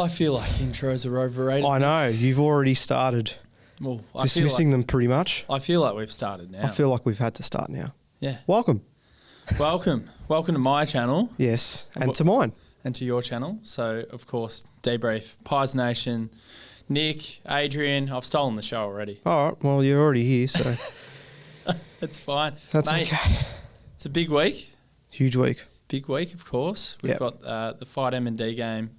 I feel like intros are overrated. I know. You've already started dismissing them pretty much. I feel like we've started now. I feel like we've had to start now. Yeah. Welcome. Welcome to my channel. Yes, and to mine. And to your channel. So, of course, DeeBrief, Pies Nation, Nick, Adrian. I've stolen the show already. All right. Well, you're already here, so... That's fine. That's Mate, okay. It's a big week. Huge week. Big week, of course. We've got the Fight M&D game,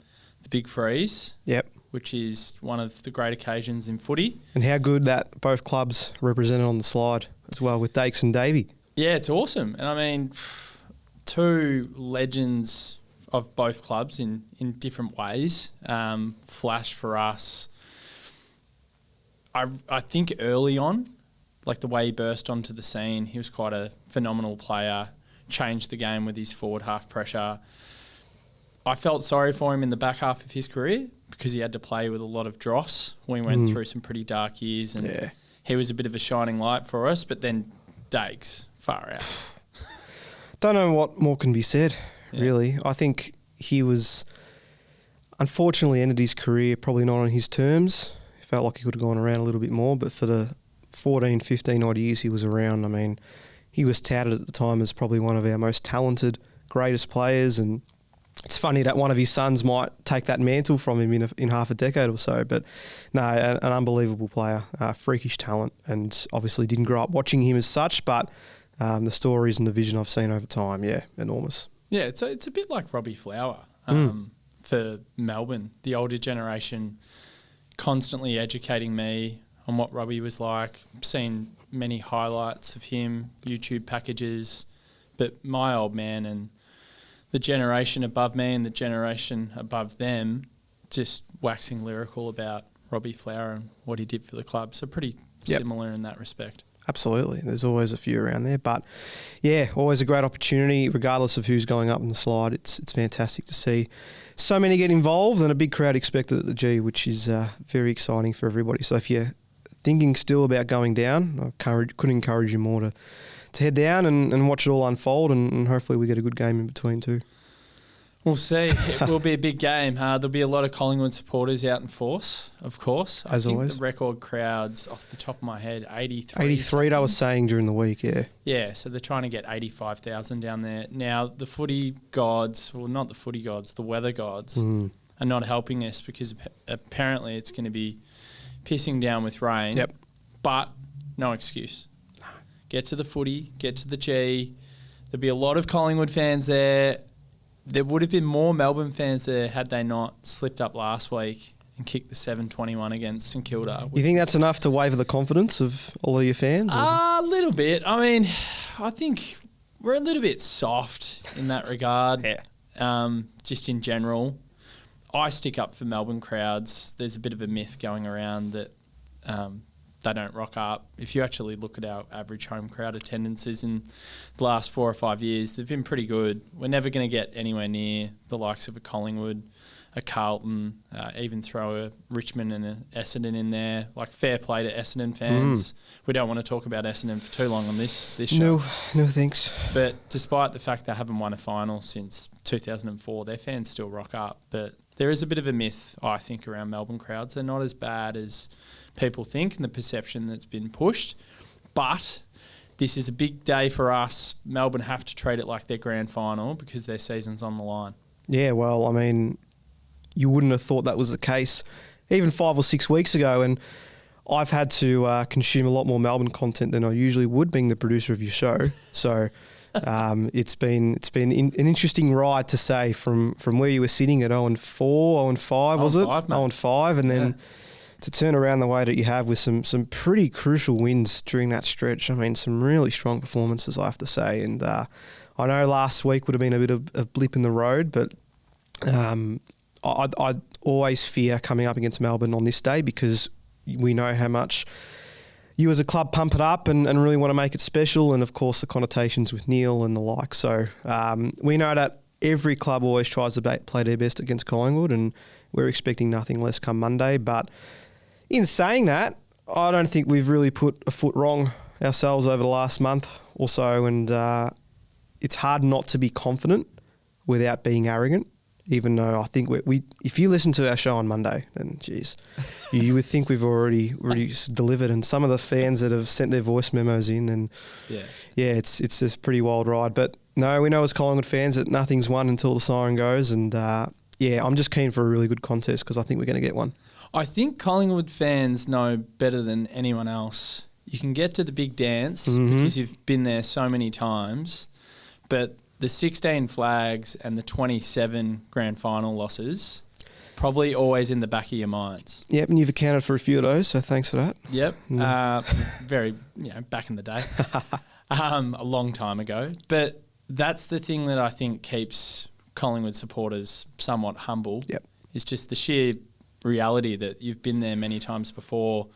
the Big Freeze. Yep. Which is one of the great occasions in footy. And how good that both clubs represented on the slide as well with Dakes and Davey. Yeah, it's awesome. And I mean, two legends of both clubs in different ways flashed for us. I think early on, like the way he burst onto the scene, he was quite a phenomenal player, changed the game with his forward half pressure. I felt sorry for him in the back half of his career because he had to play with a lot of dross. We went through some pretty dark years and he was a bit of a shining light for us, but then Dakes, far out. Don't know what more can be said, really. I think he was, unfortunately, ended his career probably not on his terms. He felt like he could have gone around a little bit more, but for the 14, 15 odd years he was around, I mean, he was touted at the time as probably one of our most talented, greatest players, and it's funny that one of his sons might take that mantle from him in half a decade or so. But no, an unbelievable player, freakish talent, and obviously didn't grow up watching him as such, but the stories and the vision I've seen over time, enormous. Yeah, it's a bit like Robbie Flower for Melbourne. The older generation constantly educating me on what Robbie was like. I've seen many highlights of him, YouTube packages, but my old man and the generation above me and the generation above them just waxing lyrical about Robbie Flower and what he did for the club. So pretty similar in that respect. Absolutely. There's always a few around there. But, yeah, always a great opportunity, regardless of who's going up in the slide. It's fantastic to see so many get involved and a big crowd expected at the G, which is very exciting for everybody. So if you're thinking still about going down, I couldn't encourage you more to head down and watch it all unfold, and hopefully we get a good game in between too. We'll see. It will be a big game. There'll be a lot of Collingwood supporters out in force, of course. As always. I think the record crowds, off the top of my head, 83. 83, I was saying during the week, yeah. Yeah, so they're trying to get 85,000 down there. Now, the footy gods, well, not the footy gods, the weather gods, are not helping us because apparently it's going to be pissing down with rain. Yep. But no excuse. Get to the footy, get to the G. There'll be a lot of Collingwood fans there. There would have been more Melbourne fans there had they not slipped up last week and kicked the 7-21 against St Kilda. You think that's enough to waver the confidence of a lot of your fans? A little bit. I mean, I think we're a little bit soft in that regard. Just in general. I stick up for Melbourne crowds. There's a bit of a myth going around that they don't rock up. If you actually look at our average home crowd attendances in the last 4 or 5 years, they've been pretty good. We're never going to get anywhere near the likes of a Collingwood, a Carlton, even throw a Richmond and a Essendon in there. Like, fair play to Essendon fans. We don't want to talk about Essendon for too long on this show. No thanks. But despite the fact they haven't won a final since 2004, their fans still rock up. But there is a bit of a myth, I think, around Melbourne crowds. They're not as bad as people think and the perception that's been pushed. But this is a big day for us. Melbourne have to treat it like their grand final because their season's on the line. Yeah, well, I mean, you wouldn't have thought that was the case even 5 or 6 weeks ago, and I've had to consume a lot more Melbourne content than I usually would, being the producer of your show. So it's been an interesting ride, to say, from where you were sitting at 0-4, 0-5, was it? 0-5, and then to turn around the way that you have with some pretty crucial wins during that stretch. I mean, some really strong performances, I have to say. And I know last week would have been a bit of a blip in the road, but I always fear coming up against Melbourne on this day because we know how much you as a club pump it up and really want to make it special, and of course the connotations with Neale and the like. So we know that every club always tries to play their best against Collingwood, and we're expecting nothing less come Monday. But in saying that, I don't think we've really put a foot wrong ourselves over the last month or so, and it's hard not to be confident without being arrogant. even though I think we if you listen to our show on Monday, then geez, you would think we've already delivered. And some of the fans that have sent their voice memos in, and it's a pretty wild ride. But no, we know as Collingwood fans that nothing's won until the siren goes, and I'm just keen for a really good contest because I think we're going to get one. I think Collingwood fans know better than anyone else. You can get to the big dance because you've been there so many times, but the 16 flags and the 27 grand final losses probably always in the back of your minds. Yep, and you've accounted for a few of those, so thanks for that. Yep, very, back in the day, a long time ago. But that's the thing that I think keeps Collingwood supporters somewhat humble. Yep, is just the sheer reality that you've been there many times before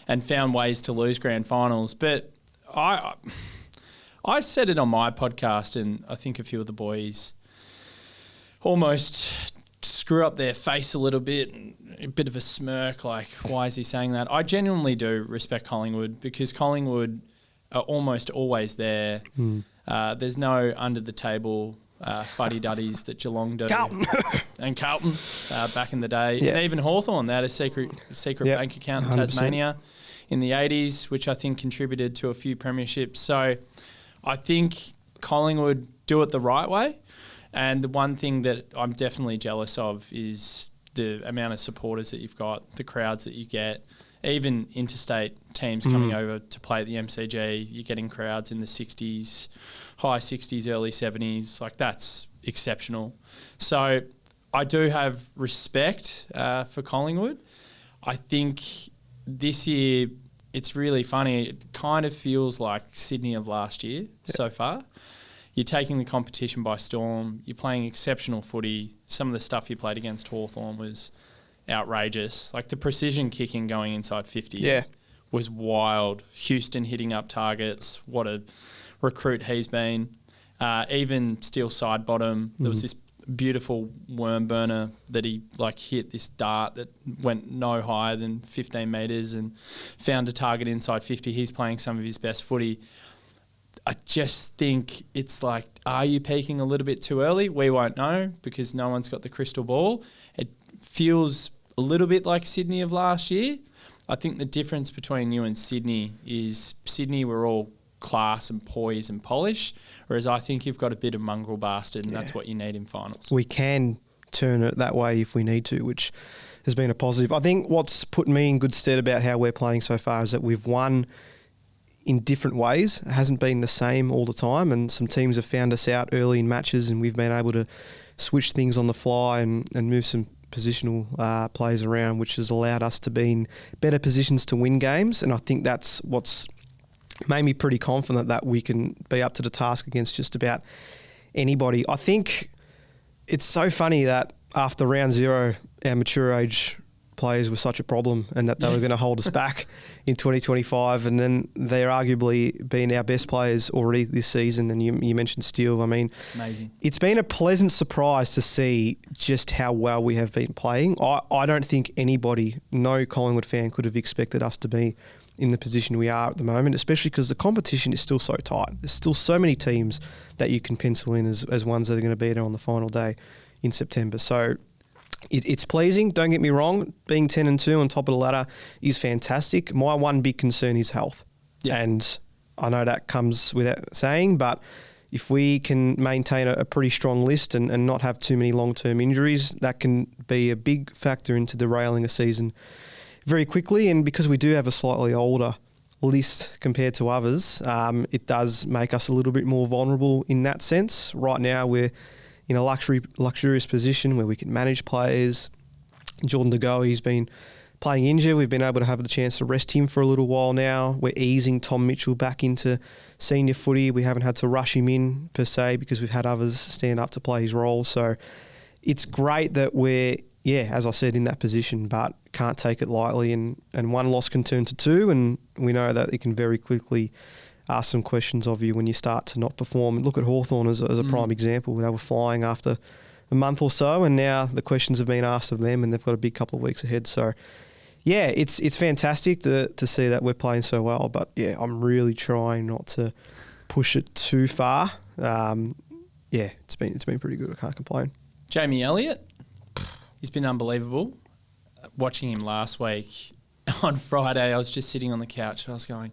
and found ways to lose grand finals. But I said it on my podcast, and I think a few of the boys almost screw up their face a little bit, a bit of a smirk, like, why is he saying that? I genuinely do respect Collingwood because Collingwood are almost always there. There's no under-the-table fuddy-duddies that Geelong do. Carlton. And Carlton back in the day. Yep. And even Hawthorn, they had a secret bank account in 100%. Tasmania in the 80s, which I think contributed to a few premierships. So I think Collingwood do it the right way. And the one thing that I'm definitely jealous of is the amount of supporters that you've got, the crowds that you get. Even interstate teams coming over to play at the MCG, you're getting crowds in the 60s, high 60s, early 70s. Like, that's exceptional. So I do have respect for Collingwood. I think this year it's really funny. It kind of feels like Sydney of last year so far. You're taking the competition by storm. You're playing exceptional footy. Some of the stuff you played against Hawthorn was outrageous. Like the precision kicking going inside 50 was wild. Houston hitting up targets. What a recruit he's been. Even Steele side bottom. There was this beautiful worm burner that he hit this dart that went no higher than 15 metres and found a target inside 50. He's playing some of his best footy. I just think it's like, are you peaking a little bit too early? We won't know because no one's got the crystal ball. It feels a little bit like Sydney of last year. I think the difference between you and Sydney is Sydney were all class and poise and polish, whereas I think you've got a bit of mongrel bastard, and that's what you need in finals. We can turn it that way if we need to, which has been a positive. I think what's put me in good stead about how we're playing so far is that we've won in different ways. It hasn't been the same all the time, and some teams have found us out early in matches and we've been able to switch things on the fly and move some positional plays around, which has allowed us to be in better positions to win games. And I think that's what's made me pretty confident that we can be up to the task against just about anybody. I think it's so funny that after round zero, our mature age players were such a problem and that they were going to hold us back in 2025, and then they're arguably been our best players already this season. And you mentioned Steele. I mean, amazing. It's been a pleasant surprise to see just how well we have been playing. I don't think anybody, no Collingwood fan, could have expected us to be in the position we are at the moment, especially because the competition is still so tight. There's still so many teams that you can pencil in as ones that are going to be there on the final day in September. So it's pleasing, don't get me wrong. Being 10-2 on top of the ladder is fantastic. My one big concern is health. Yeah. And I know that comes without saying, but if we can maintain a pretty strong list and not have too many long-term injuries, that can be a big factor into derailing a season very quickly. And because we do have a slightly older list compared to others, it does make us a little bit more vulnerable in that sense. Right now we're in a luxurious position where we can manage players. Jordan De Goey, he's been playing injured. We've been able to have the chance to rest him for a little while now. We're easing Tom Mitchell back into senior footy. We haven't had to rush him in per se because we've had others stand up to play his role. So it's great that we're, as I said, in that position, but can't take it lightly. And one loss can turn to two, and we know that it can very quickly ask some questions of you when you start to not perform. Look at Hawthorn as a prime example. They were flying after a month or so, and now the questions have been asked of them, and they've got a big couple of weeks ahead. So, it's fantastic to see that we're playing so well. But, I'm really trying not to push it too far. It's been pretty good. I can't complain. Jamie Elliott, he's been unbelievable. Watching him last week on Friday, I was just sitting on the couch and I was going,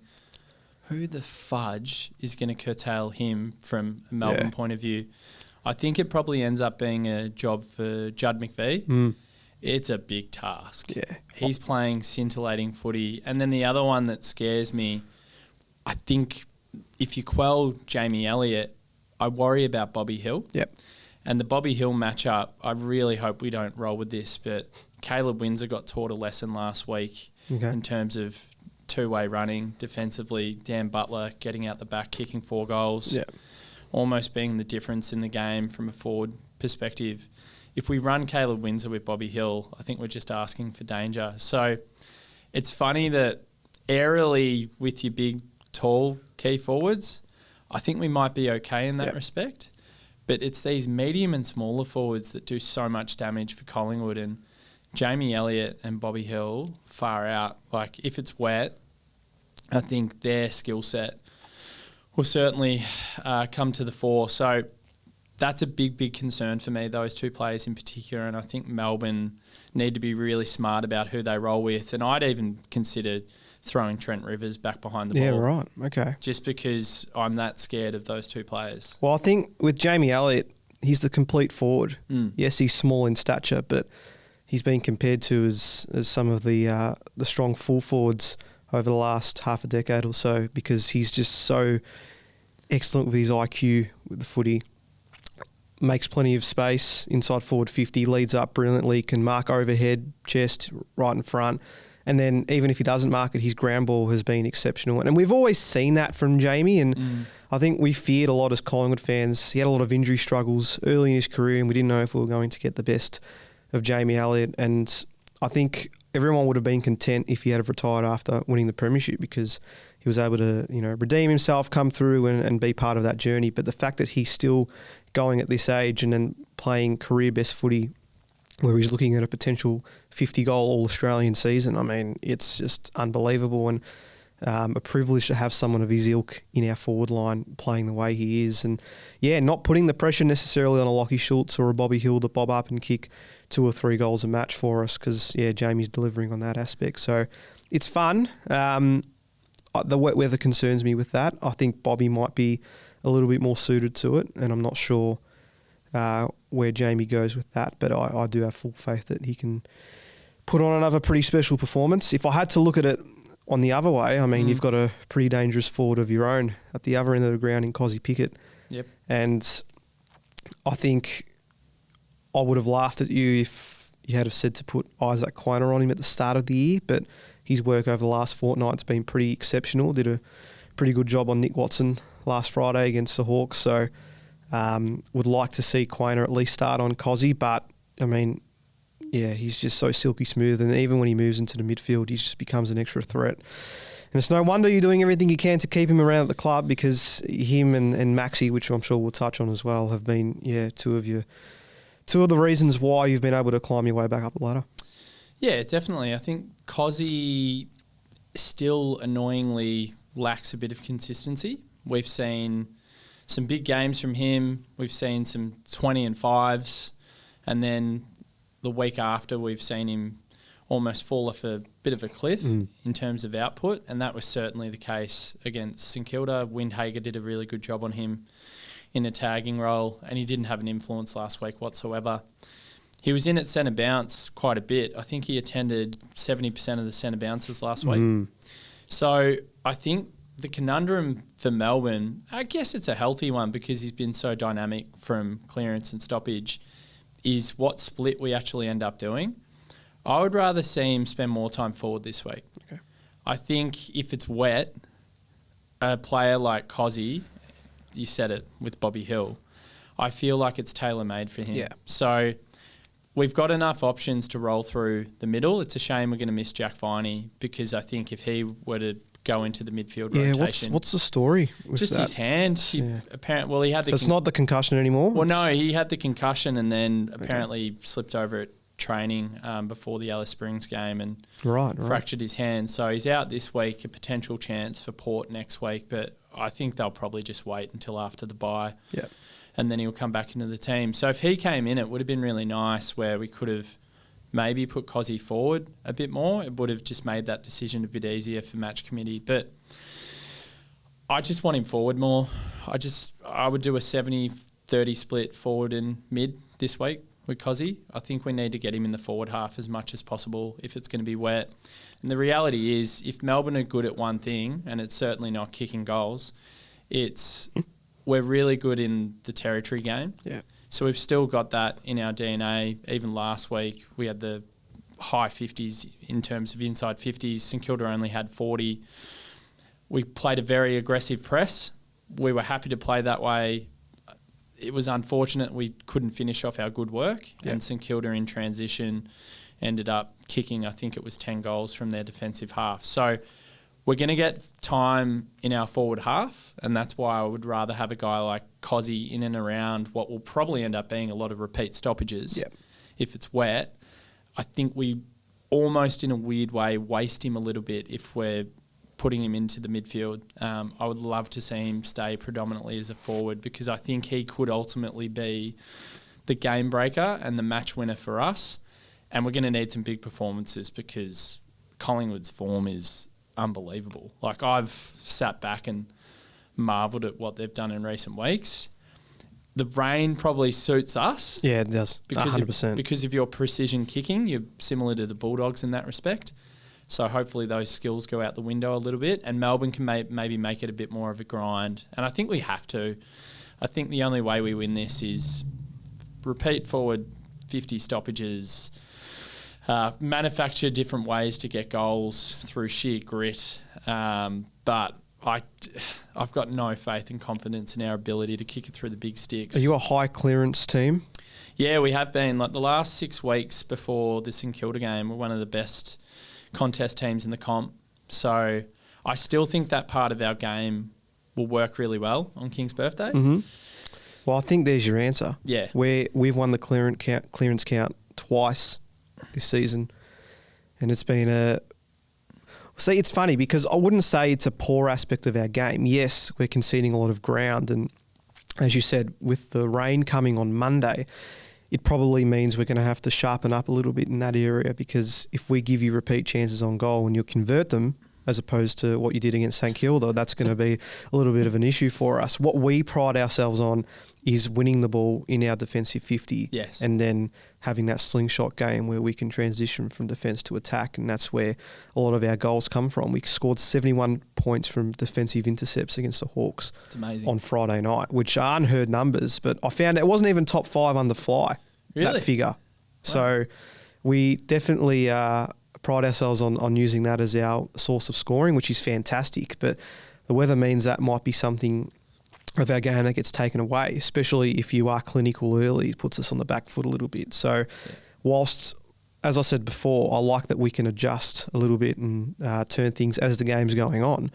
who the fudge is going to curtail him from a Melbourne point of view? I think it probably ends up being a job for Judd McVie. It's a big task. Yeah. He's playing scintillating footy. And then the other one that scares me, I think if you quell Jamie Elliott, I worry about Bobby Hill. Yep. And the Bobby Hill matchup, I really hope we don't roll with this, but Caleb Windsor got taught a lesson last week in terms of two-way running defensively. Dan Butler getting out the back, kicking 4 goals, almost being the difference in the game from a forward perspective. If we run Caleb Windsor with Bobby Hill, I think we're just asking for danger. So it's funny that aerially with your big, tall key forwards, I think we might be okay in that respect. But it's these medium and smaller forwards that do so much damage for Collingwood, and Jamie Elliott and Bobby Hill far out. Like, if it's wet, I think their skill set will certainly come to the fore. So that's a big, big concern for me, those two players in particular, and I think Melbourne need to be really smart about who they roll with. And I'd even consider throwing Trent Rivers back behind the ball. Yeah, right. Okay. Just because I'm that scared of those two players. Well, I think with Jamie Elliott, he's the complete forward. Yes, he's small in stature, but he's been compared to as some of the strong full forwards over the last half a decade or so, because he's just so excellent with his IQ with the footy. Makes plenty of space inside forward 50, leads up brilliantly, can mark overhead, chest, right in front. And then even if he doesn't mark it, his ground ball has been exceptional. And we've always seen that from Jamie. And I think we feared a lot as Collingwood fans. He had a lot of injury struggles early in his career, and we didn't know if we were going to get the best of Jamie Elliott. And I think everyone would have been content if he had retired after winning the premiership, because he was able to, redeem himself, come through and be part of that journey. But the fact that he's still going at this age and then playing career best footy, where he's looking at a potential 50-goal All-Australian season, I mean, it's just unbelievable, and a privilege to have someone of his ilk in our forward line playing the way he is. And, not putting the pressure necessarily on a Lachie Schultz or a Bobby Hill to bob up and kick 2 or 3 goals a match for us, because, Jamie's delivering on that aspect. So it's fun. The wet weather concerns me with that. I think Bobby might be a little bit more suited to it, and I'm not sure where Jamie goes with that, but I do have full faith that he can put on another pretty special performance. If I had to look at it on the other way, I mean, you've got a pretty dangerous forward of your own at the other end of the ground in Kozzy Pickett. Yep. And I think I would have laughed at you if you had have said to put Isaac Quainer on him at the start of the year, but his work over the last fortnight's been pretty exceptional. Did a pretty good job on Nick Watson last Friday against the Hawks, so would like to see Quainer at least start on Kozzy, but I mean, he's just so silky smooth, and even when he moves into the midfield, he just becomes an extra threat. And it's no wonder you're doing everything you can to keep him around at the club, because him and Maxi, which I'm sure we'll touch on as well, have been two of the reasons why you've been able to climb your way back up the ladder. Yeah, definitely. I think Kozzy still annoyingly lacks a bit of consistency. We've seen some big games from him. We've seen some 20 and 5s, and then the week after we've seen him almost fall off a bit of a cliff in terms of output, and that was certainly the case against St Kilda. Windhager did a really good job on him in a tagging role, and he didn't have an influence last week whatsoever. He was in at centre bounce quite a bit. I think he attended 70% of the centre bounces last week. So I think the conundrum for Melbourne, I guess it's a healthy one because he's been so dynamic from clearance and stoppage, is what split we actually end up doing. I would rather see him spend more time forward this week. Okay. I think if it's wet, a player like Kozzy, you said it with Bobby Hill, I feel like it's tailor-made for him. Yeah. So we've got enough options to roll through the middle. It's a shame we're going to miss Jack Viney, because I think if he were to go into the midfield rotation. What's the story with just that? His hand. He had the... It's not the concussion anymore? Well, no, he had the concussion and then apparently slipped over at training before the Alice Springs game and fractured his hand. So he's out this week, a potential chance for Port next week, but I think they'll probably just wait until after the bye. Yeah. and then he'll come back into the team. So if he came in, it would have been really nice where we could have maybe put Kozzy forward a bit more. It would have just made that decision a bit easier for match committee. But I just want him forward more. I would do a 70-30 split forward and mid this week with Kozzy. I think we need to get him in the forward half as much as possible if it's going to be wet. And the reality is, if Melbourne are good at one thing, and it's certainly not kicking goals, we're really good in the territory game. Yeah. So we've still got that in our DNA. Even last week, we had the high 50s in terms of inside 50s. St Kilda only had 40. We played a very aggressive press. We were happy to play that way. It was unfortunate we couldn't finish off our good work. Yep. And St Kilda in transition ended up kicking, I think it was 10 goals from their defensive half. So we're going to get time in our forward half, and that's why I would rather have a guy like Kozzy in and around what will probably end up being a lot of repeat stoppages. Yep. If it's wet. I think we almost in a weird way waste him a little bit if we're putting him into the midfield. I would love to see him stay predominantly as a forward, because I think he could ultimately be the game breaker and the match winner for us. And we're going to need some big performances, because Collingwood's form is unbelievable. Like, I've sat back and marvelled at what they've done in recent weeks. The rain probably suits us. Yeah, it does. 100%. Because of your precision kicking, you're similar to the Bulldogs in that respect. So hopefully those skills go out the window a little bit, and Melbourne can maybe make it a bit more of a grind. And I think we have to. I think the only way we win this is repeat forward 50 stoppages, manufacture different ways to get goals through sheer grit. But I've got no faith and confidence in our ability to kick it through the big sticks. Are you a high clearance team? Yeah, we have been. Like, the last 6 weeks before the St Kilda game, we're one of the best contest teams in the comp. So I still think that part of our game will work really well on King's birthday. Mm-hmm. Well, I think there's your answer. Yeah. We've won the clearance count twice this season, and it's been See, it's funny because I wouldn't say it's a poor aspect of our game. Yes, we're conceding a lot of ground, and as you said, with the rain coming on Monday, it probably means we're going to have to sharpen up a little bit in that area, because if we give you repeat chances on goal and you'll convert them, as opposed to what you did against St Kilda, that's going to be a little bit of an issue for us. What we pride ourselves on is winning the ball in our defensive 50, yes, and then having that slingshot game where we can transition from defence to attack, and that's where a lot of our goals come from. We scored 71 points from defensive intercepts against the Hawks. It's amazing. On Friday night, which are unheard numbers, but I found it wasn't even top 5 under fly, really? That figure. Wow. So we definitely pride ourselves on using that as our source of scoring, which is fantastic. But the weather means that might be something of our game that gets taken away, especially if you are clinical early. It puts us on the back foot a little bit. So whilst, as I said before, I like that we can adjust a little bit and turn things as the game's going on,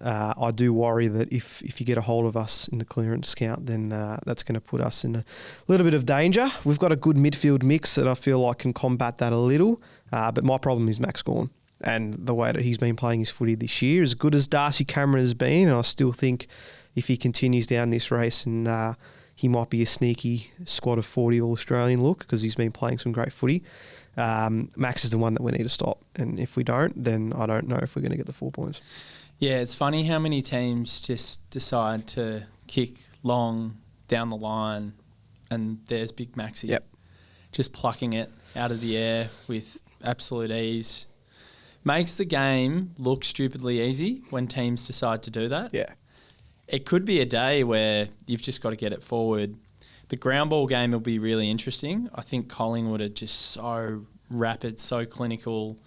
I do worry that if you get a hold of us in the clearance count, then that's going to put us in a little bit of danger. We've got a good midfield mix that I feel like can combat that a little, but my problem is Max Gawn and the way that he's been playing his footy this year. As good as Darcy Cameron has been, and I still think if he continues down this race, and he might be a sneaky squad of 40 All-Australian look, because he's been playing some great footy. Max is the one that we need to stop, and if we don't, then I don't know if we're going to get the 4 points. Yeah, it's funny how many teams just decide to kick long down the line, and there's Big Maxi. Yep. Just plucking it out of the air with absolute ease. Makes the game look stupidly easy when teams decide to do that. Yeah. It could be a day where you've just got to get it forward. The ground ball game will be really interesting. I think Collingwood are just so rapid, so clinical,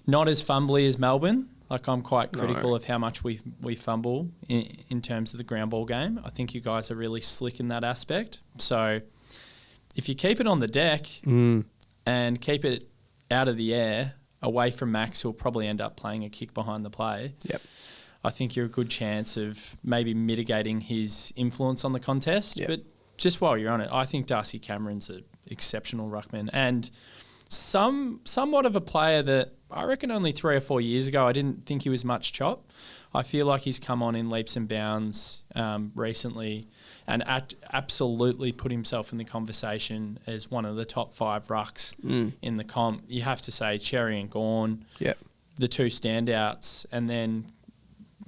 not as fumbly as Melbourne. Like, I'm quite critical of how much we fumble in terms of the ground ball game. I think you guys are really slick in that aspect. So if you keep it on the deck and keep it out of the air, away from Max, who'll probably end up playing a kick behind the play, yep, I think you're a good chance of maybe mitigating his influence on the contest. Yep. But just while you're on it, I think Darcy Cameron's an exceptional ruckman, and somewhat of a player that I reckon only 3 or 4 years ago I didn't think he was much chop. I feel like he's come on in leaps and bounds recently, and absolutely put himself in the conversation as one of the top 5 rucks in the comp. You have to say Cherry and Gawn, the two standouts, and then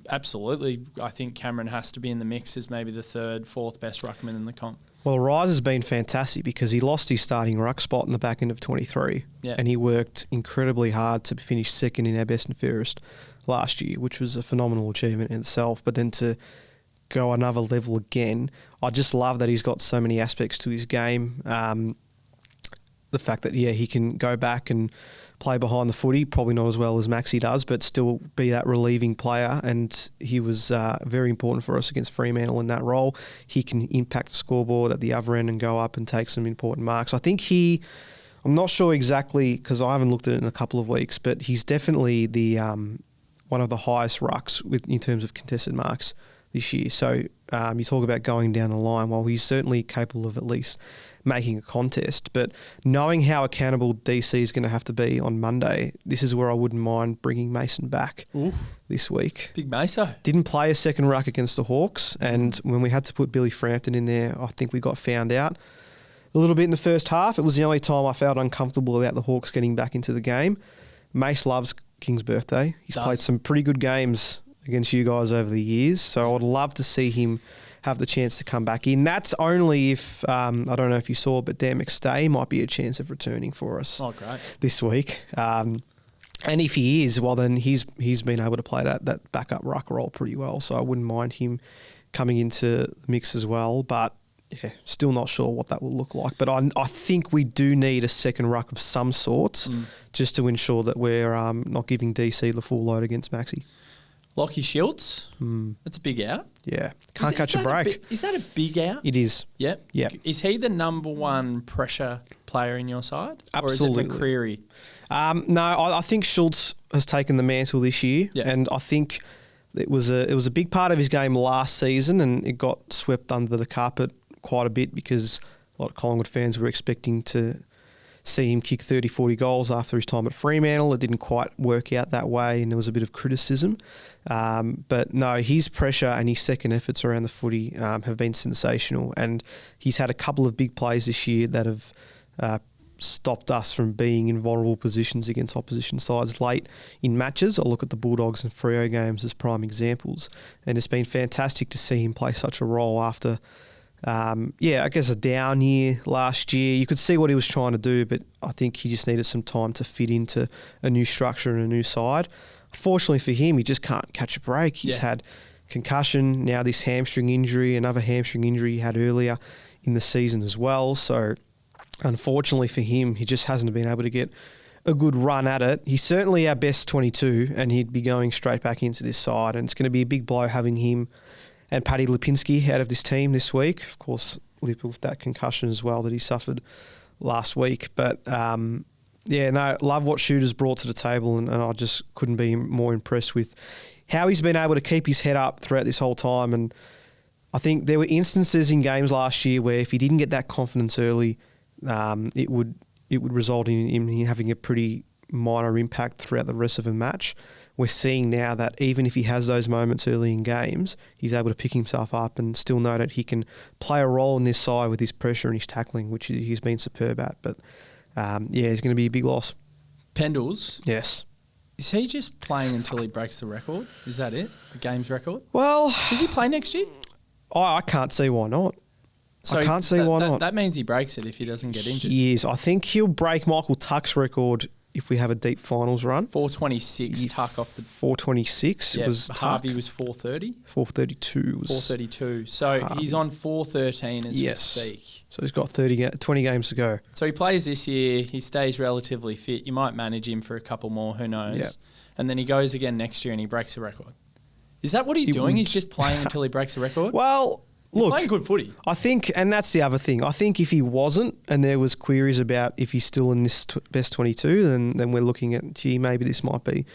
absolutely I think Cameron has to be in the mix as maybe the 3rd, 4th best ruckman in the comp. Well, Rise has been fantastic because he lost his starting ruck spot in the back end of 23 and he worked incredibly hard to finish 2nd in our best and fairest last year, which was a phenomenal achievement in itself. But then to go another level again, I just love that he's got so many aspects to his game. The fact that, he can go back and play behind the footy, probably not as well as Maxi does, but still be that relieving player. And he was very important for us against Fremantle in that role. He can impact the scoreboard at the other end and go up and take some important marks. I think I'm not sure exactly because I haven't looked at it in a couple of weeks, but he's definitely the one of the highest rucks in terms of contested marks this year. So you talk about going down the line. Well, he's certainly capable of at least making a contest, but knowing how accountable DC is going to have to be on Monday, this is where I wouldn't mind bringing Mason back this week. Big Meso. Didn't play a second ruck against the Hawks, and when we had to put Billy Frampton in there, I think we got found out a little bit in the first half. It was the only time I felt uncomfortable about the Hawks getting back into the game. Mace loves King's birthday. He's played some pretty good games against you guys over the years, so I'd love to see him have the chance to come back in. That's only if, I don't know if you saw, but Dan McStay might be a chance of returning for us this week. And if he is, well, then he's been able to play that backup ruck role pretty well, so I wouldn't mind him coming into the mix as well. But still not sure what that will look like. But I think we do need a second ruck of some sorts just to ensure that we're not giving DC the full load against Maxi. Lockie Schultz, that's a big out. Yeah, can't catch a break. Is that a big out? It is. Yep. Is he the number one pressure player in your side? Absolutely. Or is it McCreary? No, I think Schultz has taken the mantle this year, and I think it was a big part of his game last season, and it got swept under the carpet quite a bit because a lot of Collingwood fans were expecting to see him kick 30, 40 goals after his time at Fremantle. It didn't quite work out that way, and there was a bit of criticism. But no, his pressure and his second efforts around the footy have been sensational, and he's had a couple of big plays this year that have stopped us from being in vulnerable positions against opposition sides late in matches. I look at the Bulldogs and Freo games as prime examples, and it's been fantastic to see him play such a role after I guess a down year last year. You could see what he was trying to do, but I think he just needed some time to fit into a new structure and a new side. Unfortunately for him, he just can't catch a break. He's had concussion, now this hamstring injury, another hamstring injury he had earlier in the season as well. So unfortunately for him, he just hasn't been able to get a good run at it. He's certainly our best 22, and he'd be going straight back into this side, and it's going to be a big blow having him and Paddy Lipinski out of this team this week. Of course, Lip with that concussion as well that he suffered last week. But, love what Shooter's brought to the table, and I just couldn't be more impressed with how he's been able to keep his head up throughout this whole time. And I think there were instances in games last year where if he didn't get that confidence early, it would result in him having a pretty minor impact throughout the rest of the match. We're seeing now that even if he has those moments early in games, he's able to pick himself up and still know that he can play a role in this side with his pressure and his tackling, which he's been superb at. But, he's going to be a big loss. Pendles? Yes. Is he just playing until he breaks the record? Is that it? The game's record? Well... Does he play next year? I can't see why not. So I can't see why not. That means he breaks it if he doesn't get injured. He is. I think he'll break Michael Tuck's record if we have a deep finals run. 426 Tuck off the... 426 was Tuck. Harvey was 430. 432 was... 432. So Harvey. He's on 413 as we speak. So he's got 20 games to go. So he plays this year. He stays relatively fit. You might manage him for a couple more. Who knows? Yeah. And then he goes again next year and he breaks the record. Is that what he's doing? He's just playing until he breaks the record? Well... He's Look, playing good footy. I think, and that's the other thing, I think if he wasn't and there was queries about if he's still in this best 22, then we're looking at, maybe this might be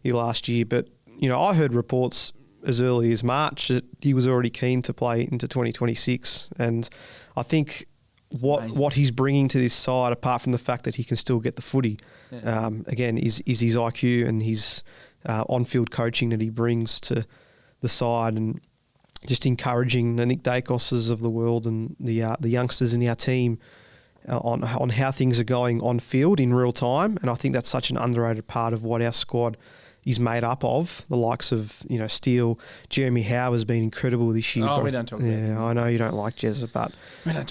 your last year. But, I heard reports as early as March that he was already keen to play into 2026. And I think what he's bringing to this side, apart from the fact that he can still get the footy, again, is his IQ and his on-field coaching that he brings to the side. And just encouraging the Nick Dacoses of the world and the youngsters in our team on how things are going on field in real time. And I think that's such an underrated part of what our squad is made up of. The likes of, Steele, Jeremy Howe has been incredible this year. Oh, we don't talk about him. Yeah, I know you don't like Jezza, but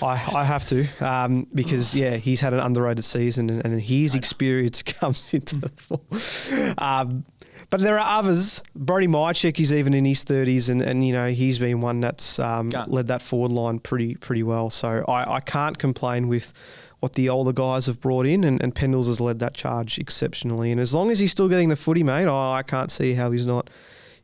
I have to because, he's had an underrated season and his experience comes into the fore. But there are others. Brody Mychek is even in his 30s and he's been one that's led that forward line pretty well. So I can't complain with what the older guys have brought in, and Pendles has led that charge exceptionally. And as long as he's still getting the footy, mate, I can't see how he's not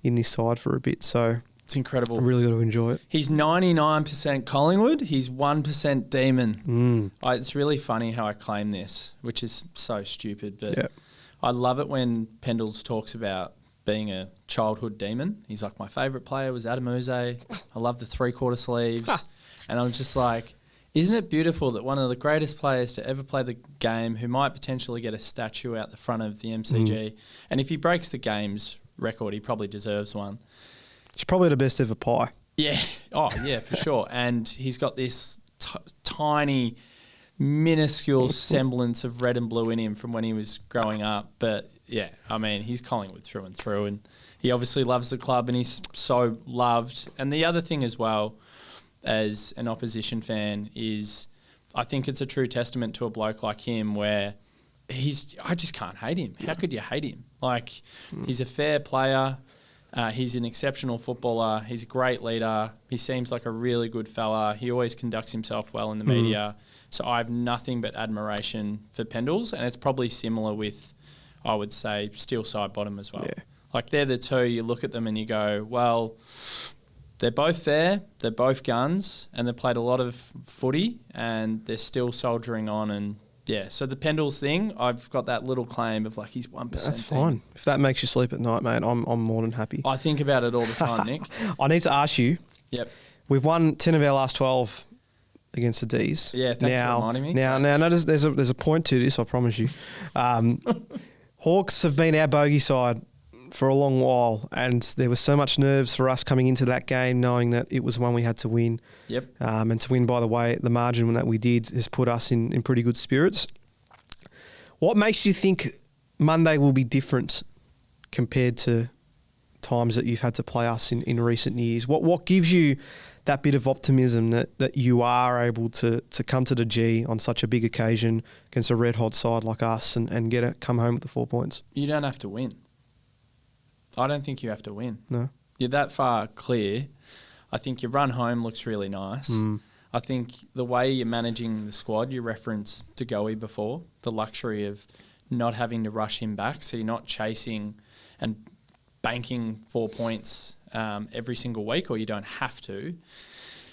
in this side for a bit. So it's incredible. I really got to enjoy it. He's 99% Collingwood. He's 1% Demon. It's really funny how I claim this, which is so stupid. But I love it when Pendles talks about being a childhood Demon. He's like, my favourite player was Adam Uze. I love the three-quarter sleeves. And I'm just like, isn't it beautiful that one of the greatest players to ever play the game, who might potentially get a statue out the front of the MCG, and if he breaks the game's record, he probably deserves one. He's probably the best ever pie. Yeah. Oh, yeah, for sure. And he's got this tiny, minuscule semblance of red and blue in him from when he was growing up. But, yeah, I mean, he's Collingwood through and through, and he obviously loves the club, and he's so loved. And the other thing as well, as an opposition fan, is I think it's a true testament to a bloke like him where I just can't hate him. How could you hate him? Like, he's a fair player. He's an exceptional footballer. He's a great leader. He seems like a really good fella. He always conducts himself well in the media. So I have nothing but admiration for Pendles, and it's probably similar with, I would say, Steele side bottom as well. Yeah. Like, they're the two, you look at them and you go, well, they're both there, they're both guns, and they've played a lot of footy, and they're still soldiering on. And yeah, so the Pendles thing, I've got that little claim of like, he's 1%. That's fine. If that makes you sleep at night, mate, I'm more than happy. I think about it all the time, Nick. I need to ask you. Yep. We've won 10 of our last 12 against the D's. Yeah, thanks for reminding me. Now, there's a point to this, I promise you. Hawks have been our bogey side for a long while, and there was so much nerves for us coming into that game, knowing that it was one we had to win. Yep. And to win, by the way, the margin that we did has put us in pretty good spirits. What makes you think Monday will be different compared to times that you've had to play us in recent years? What gives you that bit of optimism that you are able to come to the G on such a big occasion against a red-hot side like us and come home with the 4 points? You don't have to win. I don't think you have to win. No. You're that far clear. I think your run home looks really nice. I think the way you're managing the squad, you referenced to Goey before, the luxury of not having to rush him back, so you're not chasing and banking 4 points every single week, or you don't have to.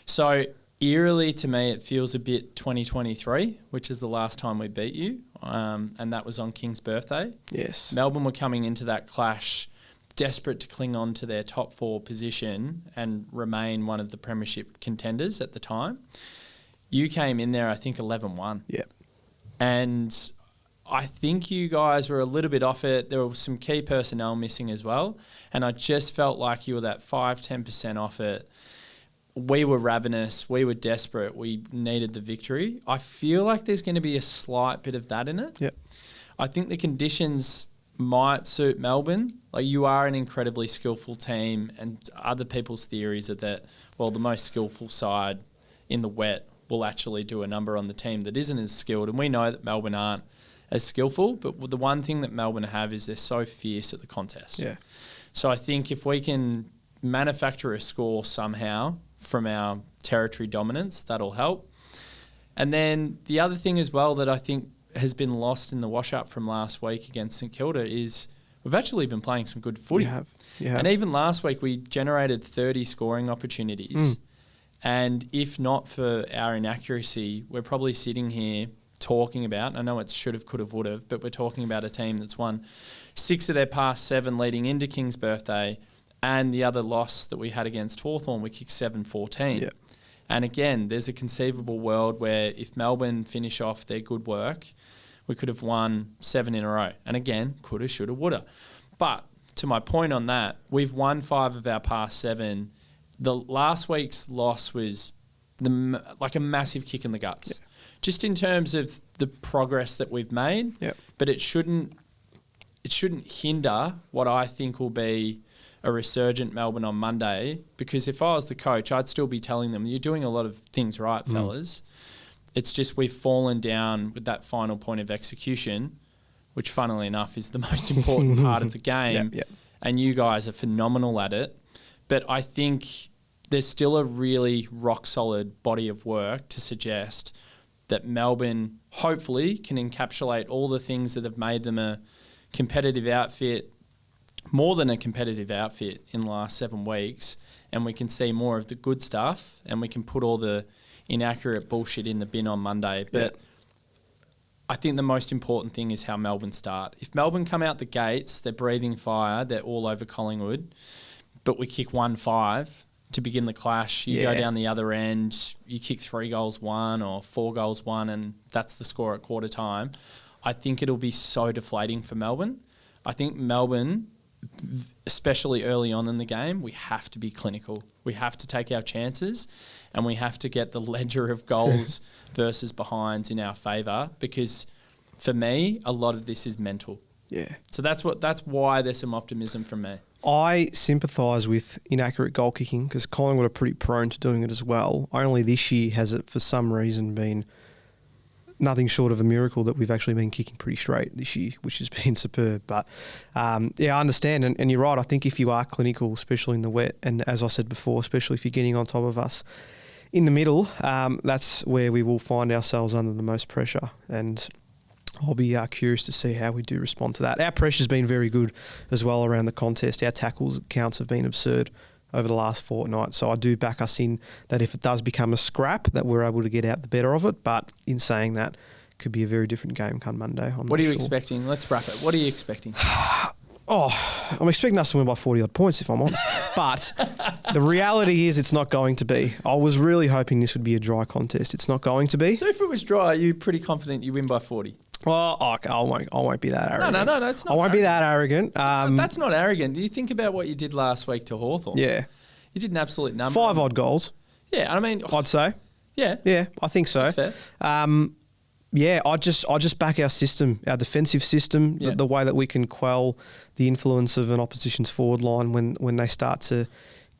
So eerily to me, it feels a bit 2023, which is the last time we beat you, and that was on King's birthday. Yes. Melbourne were coming into that clash desperate to cling on to their top 4 position and remain one of the premiership contenders at the time. You came in there, I think, 11-1. Yeah. And I think you guys were a little bit off it. There were some key personnel missing as well. And I just felt like you were that 5-10% off it. We were ravenous. We were desperate. We needed the victory. I feel like there's going to be a slight bit of that in it. Yeah. I think the conditions might suit Melbourne. Like, you are an incredibly skillful team, and other people's theories are that, well, the most skillful side in the wet will actually do a number on the team that isn't as skilled. And we know that Melbourne aren't as skillful, but the one thing that Melbourne have is they're so fierce at the contest. Yeah. So I think if we can manufacture a score somehow from our territory dominance, that'll help. And then the other thing as well that I think has been lost in the wash-up from last week against St Kilda is we've actually been playing some good footy. You have. And even last week we generated 30 scoring opportunities. And if not for our inaccuracy, we're probably sitting here talking about, I know it's should have, could have, would have, but we're talking about a team that's won 6 of their past 7 leading into King's birthday, and the other loss that we had against Hawthorn, we kicked 7-14. Yeah. And again, there's a conceivable world where if Melbourne finish off their good work, we could have won 7 in a row. And again, coulda, shoulda, woulda. But to my point on that, we've won 5 of our past 7 the last week's loss was like a massive kick in the guts, just in terms of the progress that we've made. But it shouldn't hinder what I think will be a resurgent Melbourne on Monday, because if I was the coach, I'd still be telling them, you're doing a lot of things right, fellas. It's just we've fallen down with that final point of execution, which funnily enough is the most important part of the game. And you guys are phenomenal at it. But I think there's still a really rock solid body of work to suggest that Melbourne hopefully can encapsulate all the things that have made them a competitive outfit, more than a competitive outfit in the last 7 weeks, and we can see more of the good stuff and we can put all the inaccurate bullshit in the bin on Monday. But I think the most important thing is how Melbourne start. If Melbourne come out the gates, they're breathing fire, they're all over Collingwood, but we kick 1-5 to begin the clash. You go down the other end, you kick 3 goals 1 or 4 goals 1, and that's the score at quarter time. I think it'll be so deflating for Melbourne. I think Melbourne, especially early on in the game, we have to be clinical. We have to take our chances, and we have to get the ledger of goals versus behinds in our favour, because for me, a lot of this is mental. So that's why there's some optimism from me. I sympathise with inaccurate goal kicking because Collingwood are pretty prone to doing it as well. Only this year has it, for some reason, been nothing short of a miracle that we've actually been kicking pretty straight this year, which has been superb. But, I understand. And you're right. I think if you are clinical, especially in the wet, and as I said before, especially if you're getting on top of us in the middle, that's where we will find ourselves under the most pressure. And I'll be curious to see how we do respond to that. Our pressure's been very good as well around the contest. Our tackles counts have been absurd over the last fortnight. So I do back us in that if it does become a scrap, that we're able to get out the better of it. But in saying that, it could be a very different game come Monday. What are you expecting? Let's wrap it. What are you expecting? I'm expecting us to win by 40-odd points, if I'm honest. But the reality is it's not going to be. I was really hoping this would be a dry contest. It's not going to be. So if it was dry, are you pretty confident you win by 40? Well, I won't be that arrogant. No, it's not. I won't be that arrogant. That's not arrogant. Do you think about what you did last week to Hawthorn? Yeah. You did an absolute number. 5 odd goals. Yeah, I mean... I'd say. Yeah. Yeah, I think so. That's fair. I just back our system, our defensive system, the way that we can quell the influence of an opposition's forward line when they start to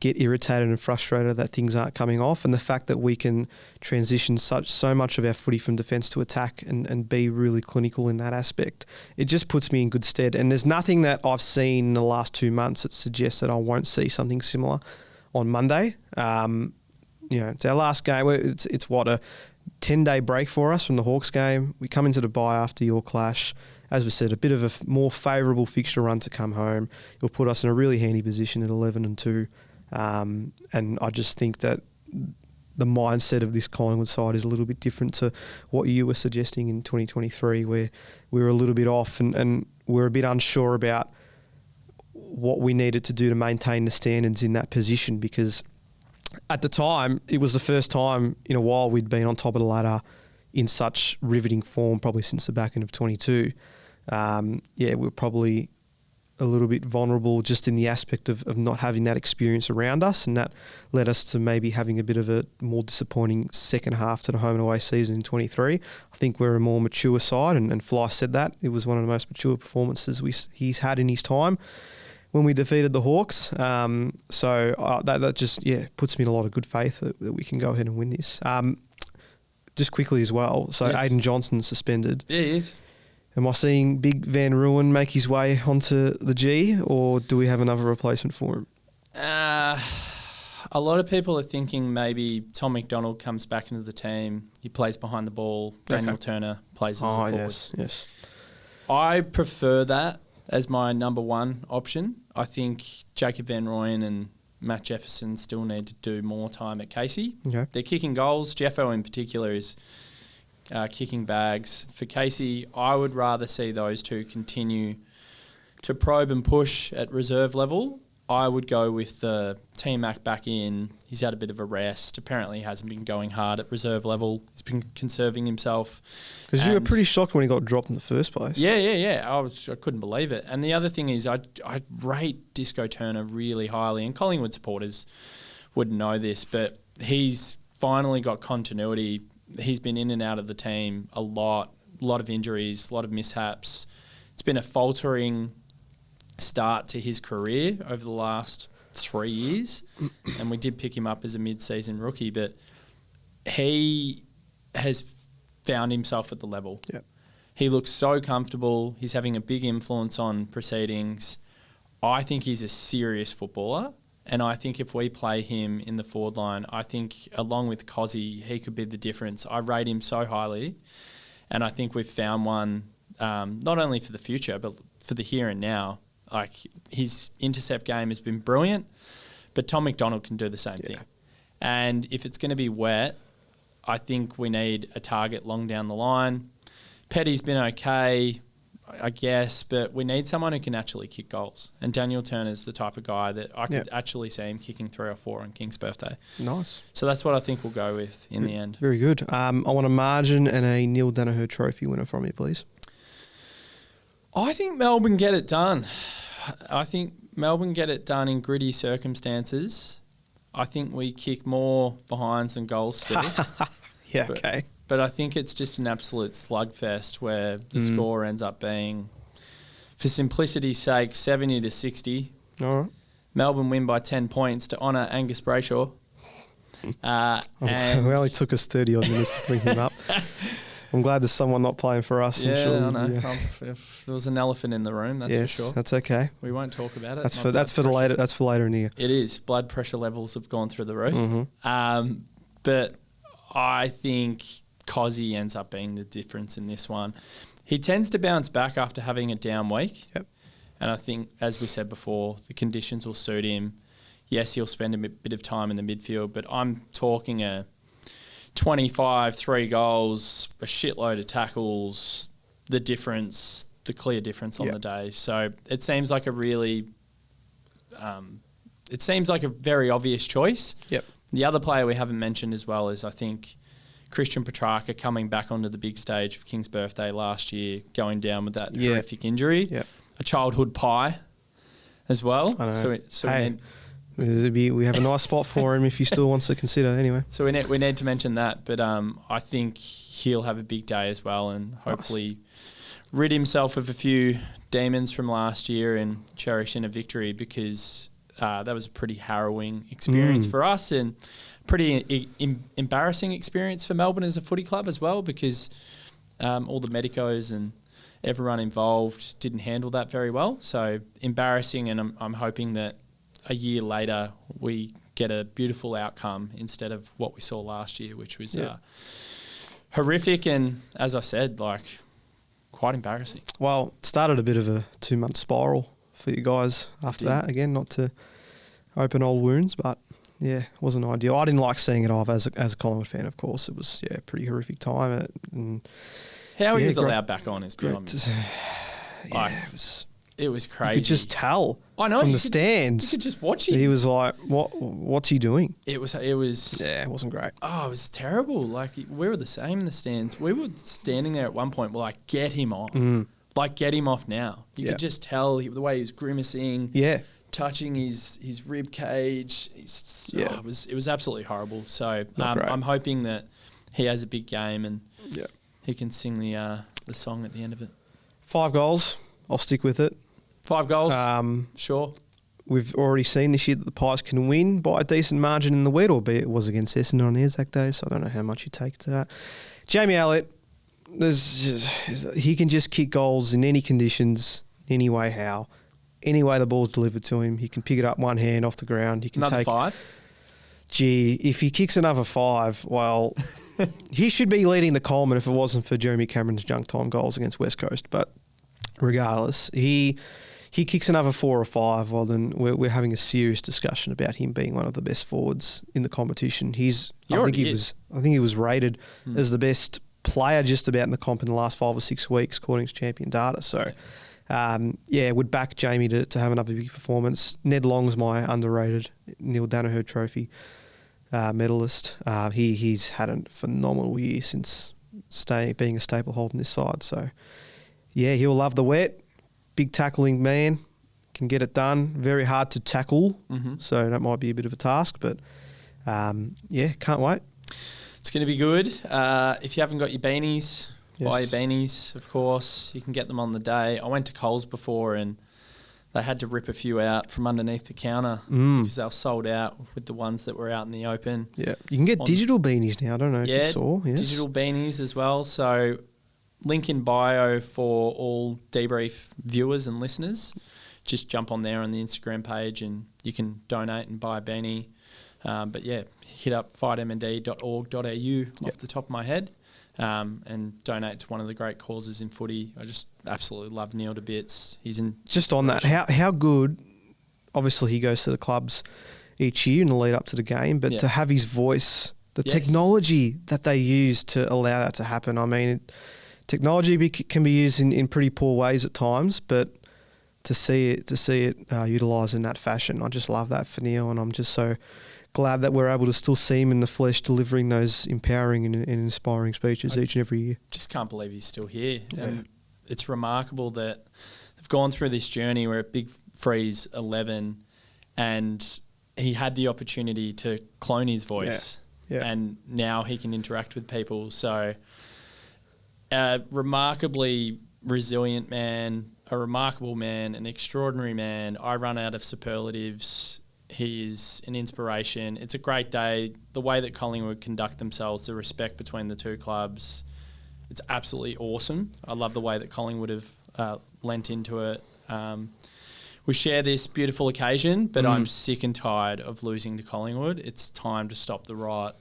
get irritated and frustrated that things aren't coming off, and the fact that we can transition so much of our footy from defence to attack and be really clinical in that aspect. It just puts me in good stead. And there's nothing that I've seen in the last 2 months that suggests that I won't see something similar on Monday. It's our last game. It's what, a 10-day break for us from the Hawks game. We come into the bye after your clash. As we said, a bit of a more favourable fixture run to come home. It'll put us in a really handy position at 11-2. And I just think that the mindset of this Collingwood side is a little bit different to what you were suggesting in 2023, where we were a little bit off and we're a bit unsure about what we needed to do to maintain the standards in that position, because at the time, it was the first time in a while we'd been on top of the ladder in such riveting form, probably since the back end of 22. We're probably a little bit vulnerable just in the aspect of not having that experience around us, and that led us to maybe having a bit of a more disappointing second half to the home and away season in 23. I think we're a more mature side, and Fly said that. It was one of the most mature performances he's had in his time when we defeated the Hawks. That just puts me in a lot of good faith that we can go ahead and win this. Just quickly as well, so yes. Aiden Johnson's suspended. Yeah, he is. Am I seeing Big Van Ruin make his way onto the G, or do we have another replacement for him? A lot of people are thinking maybe Tom McDonald comes back into the team. He plays behind the ball. Daniel Turner plays as a forward. Yes. I prefer that as my number one option. I think Jacob Van Rooyen and Matt Jefferson still need to do more time at Casey. Okay. They're kicking goals. Jeffo in particular is kicking bags. For Casey, I would rather see those two continue to probe and push at reserve level. I would go with the T-Mac back in. He's had a bit of a rest. Apparently he hasn't been going hard at reserve level. He's been conserving himself. Because you were pretty shocked when he got dropped in the first place. Yeah. I couldn't believe it. And the other thing is I rate Disco Turner really highly, and Collingwood supporters would know this, but he's finally got continuity. He's been in and out of the team a lot of injuries, a lot of mishaps. It's been a faltering start to his career over the last 3 years, and we did pick him up as a mid-season rookie, but he has found himself at the level. Yep. He looks so comfortable. He's having a big influence on proceedings. I think he's a serious footballer, and I think if we play him in the forward line, I think along with Kozzy, he could be the difference. I rate him so highly, and I think we've found one not only for the future, but for the here and now. Like, his intercept game has been brilliant, but Tom McDonald can do the same thing. And if it's going to be wet, I think we need a target long down the line. Petty's been okay, I guess, but we need someone who can actually kick goals. And Daniel Turner's the type of guy that I could actually see him kicking 3 or 4 on King's birthday. Nice. So that's what I think we'll go with in the end. Very good. I want a margin and a Neale Danaher trophy winner from you, please. I think Melbourne get it done. I think Melbourne get it done in gritty circumstances. I think we kick more behinds than goals still. Okay. But I think it's just an absolute slugfest where the score ends up being, for simplicity's sake, 70-60. All right. Melbourne win by 10 points to honour Angus Brayshaw. And it only took us 30-odd minutes to bring him up. I'm glad there's someone not playing for us. Yeah, I'm sure. I know. If there was an elephant in the room, that's for sure. That's okay. We won't talk about it. That's for the later. That's for later in the year. It is. Blood pressure levels have gone through the roof. Mm-hmm. But I think Kozzy ends up being the difference in this one. He tends to bounce back after having a down week. Yep. And I think, as we said before, the conditions will suit him. Yes, he'll spend a bit of time in the midfield, but I'm talking a 25, 3 goals, a shitload of tackles, the clear difference on the day. So it seems like a very obvious choice. Yep. The other player we haven't mentioned as well is, I think, Christian Petrarca coming back onto the big stage of King's birthday last year, going down with that horrific injury. Yep. A childhood pie as well. I know. So we have a nice spot for him if he still wants to consider anyway. So we need to mention that, but I think he'll have a big day as well, and hopefully rid himself of a few demons from last year and cherish in a victory, because that was a pretty harrowing experience for us, and pretty embarrassing experience for Melbourne as a footy club as well, because all the medicos and everyone involved didn't handle that very well. So embarrassing, and I'm hoping that a year later we get a beautiful outcome instead of what we saw last year, which was horrific and, as I said, quite embarrassing. Well, it started a bit of a 2-month spiral for you guys after that. Again, not to open old wounds, but yeah, it wasn't ideal. I didn't like seeing it off as a Collingwood fan, of course. It was a pretty horrific time. And how he was allowed back on is beyond me. It was crazy. You could just tell from the stands. You could just watch him. He was like, what's he doing? It was. Yeah, it wasn't great. Oh, it was terrible. We were the same in the stands. We were standing there at one point. We're like, get him off. Get him off now. You could just tell the way he was grimacing. Yeah. Touching his rib cage. It was absolutely horrible. So I'm hoping that he has a big game and he can sing the song at the end of it. 5 goals. I'll stick with it. 5 goals. Sure. We've already seen this year that the Pies can win by a decent margin in the wet, albeit it was against Essendon on Anzac Day, so I don't know how much you take to that. Jamie Elliott, he can just kick goals in any conditions, any way how. Any way the ball's delivered to him, he can pick it up one hand off the ground. He can another take 5? Gee, if he kicks another 5, well, he should be leading the Coleman if it wasn't for Jeremy Cameron's junk time goals against West Coast. But regardless, he kicks another 4 or 5, well then we're having a serious discussion about him being one of the best forwards in the competition. I think he was rated as the best player just about in the comp in the last 5 or 6 weeks, according to Champion Data. So. Would back Jamie to have another big performance. Ned Long's my underrated Neale Danaher Trophy medalist. He's had a phenomenal year since being a staple hold in this side. So, yeah, he'll love the wet. Big tackling man. can get it done. Very hard to tackle, so that might be a bit of a task. But can't wait. It's going to be good. If you haven't got your beanies, buy your beanies, of course. You can get them on the day. I went to Coles before and they had to rip a few out from underneath the counter because they were sold out with the ones that were out in the open. Yeah, you can get digital beanies now. I don't know if you saw. Yes. Digital beanies as well. So link in bio for all DeeBrief viewers and listeners. Just jump on there on the Instagram page and you can donate and buy a beanie. But yeah, hit up fightmnd.org.au off the top of my head and donate to one of the great causes in footy. I just absolutely love Neale to bits. He's in just on that. How good? Obviously, he goes to the clubs each year in the lead up to the game, but to have his voice, the technology that they use to allow that to happen. I mean, technology can be used in pretty poor ways at times, but to see it utilised in that fashion, I just love that for Neale, and I'm just so glad that we're able to still see him in the flesh delivering those empowering and inspiring speeches each and every year. Just can't believe he's still here. Yeah. And it's remarkable that they've gone through this journey where at Big Freeze 11 and he had the opportunity to clone his voice and now he can interact with people. So a remarkably resilient man, a remarkable man, an extraordinary man. I run out of superlatives. He is an inspiration. It's a great day. The way that Collingwood conduct themselves, the respect between the two clubs, it's absolutely awesome. I love the way that Collingwood have lent into it. We share this beautiful occasion, but I'm sick and tired of losing to Collingwood. It's time to stop the rot.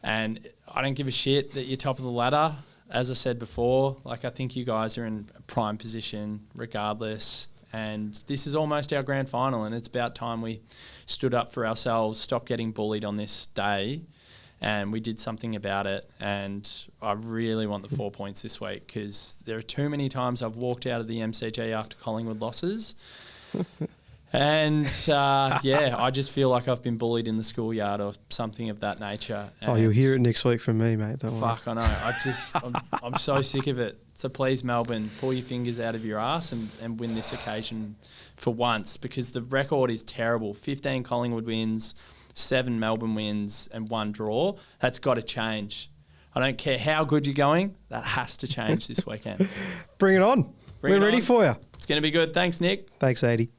And I don't give a shit that you're top of the ladder. As I said before, I think you guys are in a prime position regardless. And this is almost our grand final, and it's about time we stood up for ourselves, stopped getting bullied on this day, and we did something about it. And I really want the 4 points this week because there are too many times I've walked out of the MCG after Collingwood losses. And, I just feel like I've been bullied in the schoolyard or something of that nature. And you'll hear it next week from me, mate. Don't worry. I know. I'm so sick of it. So please, Melbourne, pull your fingers out of your ass and win this occasion for once because the record is terrible. 15 Collingwood wins, 7 Melbourne wins and 1 draw. That's got to change. I don't care how good you're going. That has to change this weekend. Bring it on. We're ready for you. It's going to be good. Thanks, Nick. Thanks, 80.